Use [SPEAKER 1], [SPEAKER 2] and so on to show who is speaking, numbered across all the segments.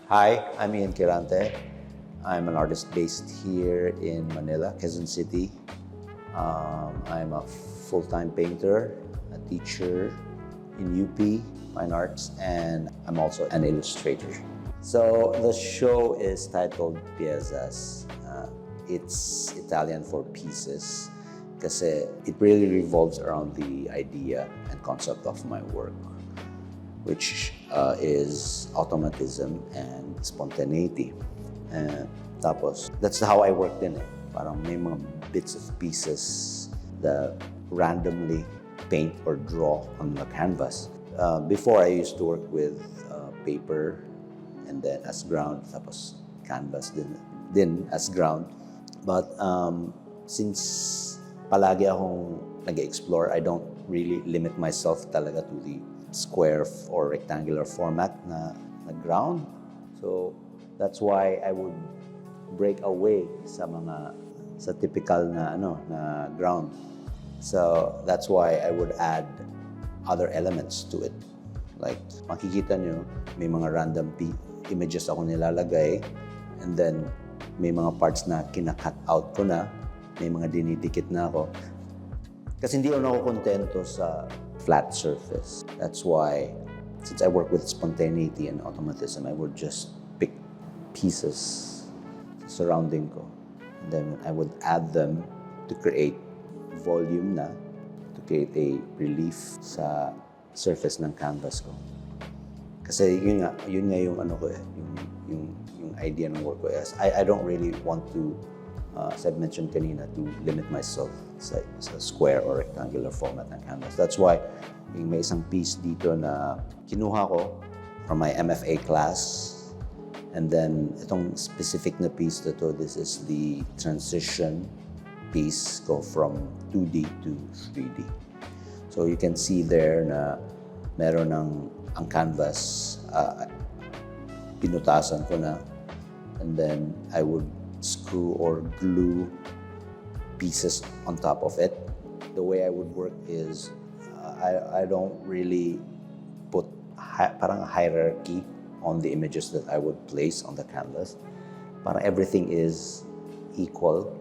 [SPEAKER 1] Hi, I'm Quirante. I'm an artist based here in Manila, Quezon City. I'm a full-time painter, a teacher in UP, Fine Arts, and I'm also an illustrator. So the show is titled Piezas. It's Italian for pieces kasi it really revolves around the idea and concept of my work, which is automatism and spontaneity. Tapos, that's how I work din eh. Parang may mga bits of pieces that randomly paint or draw on the canvas. Before, I used to work with paper and then as ground, tapos canvas din as ground. But since palagi akong nag-explore, I don't really limit myself talaga to the square or rectangular format na ground. So that's why I would break away sa typical na ground. So that's why I would add other elements to it. Like makikita nyo, may mga random images ako nilalagay, and then may mga parts na kina-cut out ko na, may mga dinidikit na ako. Kasi hindi ako kontento sa flat surface. That's why, since I work with spontaneity and automatism, I would just pick pieces sa surrounding ko. And then I would add them to create volume na, to create a relief sa surface ng canvas ko. Kasi yun nga yung yung idea ng work ko is I don't really want to, as I've mentioned kanina, to limit myself sa square or rectangular format ng canvas. That's why may isang piece dito na kinuha ko from my MFA class. And then itong specific na piece na to, this is the transition piece, go from 2D to 3D. So you can see there na meron ang canvas, pinutasan ko na, and then I would screw or glue pieces on top of it. The way I would work is I don't really put parang a hierarchy on the images that I would place on the canvas. Parang everything is equal,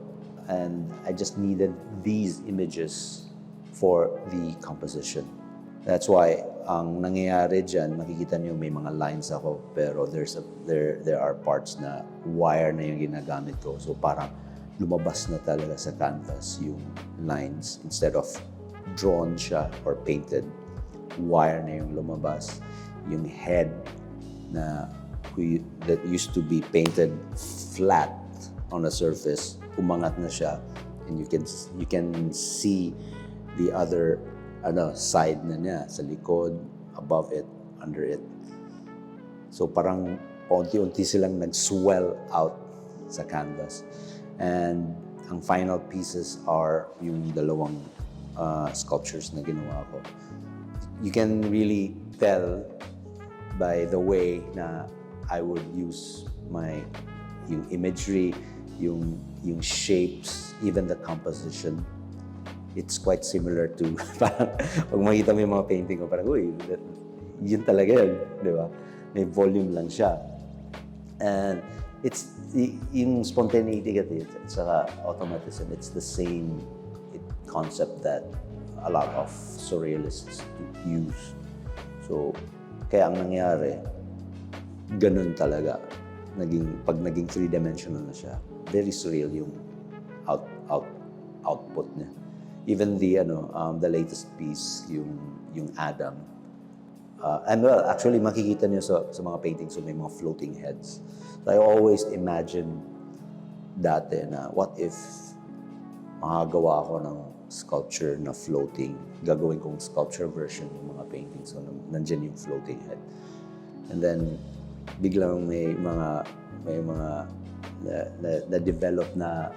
[SPEAKER 1] and I just needed these images for the composition. That's why ang nangyayari dyan, makikita niyo may mga lines ako, pero there are parts na wire na yung ginagamit ko. So parang lumabas na talaga sa canvas yung lines. Instead of drawn siya or painted, wire na yung lumabas. Yung head that used to be painted flat on the surface, umangat na siya, and you can see the other side na niya, sa likod, above it, under it. So parang unti-unti silang nag-swell out sa canvas. And ang final pieces are yung dalawang sculptures na ginawa ko. You can really tell by the way na I would use yung imagery, yung shapes, even the composition. It's quite similar to, parang pag makita mo yung mga painting ko, parang, uy, yun talaga yun, di ba? May volume lang siya. And it's, yung spontaneity kasi, it's automatism, it's the same concept that a lot of surrealists use. So, kaya ang nangyari, ganun talaga. Pag naging three-dimensional na siya, very surreal yung output niya. Even the latest piece, yung Adam. And well, actually makikita niyo sa mga paintings, so may mga floating heads. So I always imagine dati na what if makagawa ako ng sculpture na floating, gagawin kong sculpture version ng mga paintings, so nandiyan yung floating head. And then biglang may mga na-develop na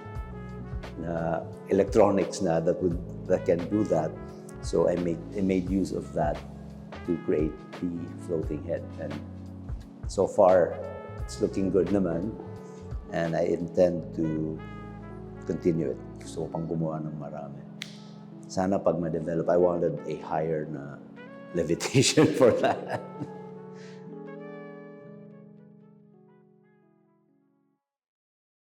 [SPEAKER 1] electronics na that can do that. So I made use of that to create the floating head, and so far it's looking good naman, and I intend to continue it. Gusto ko pang gumawa ng marami. Sana pag ma-develop, I wanted a higher na levitation for that.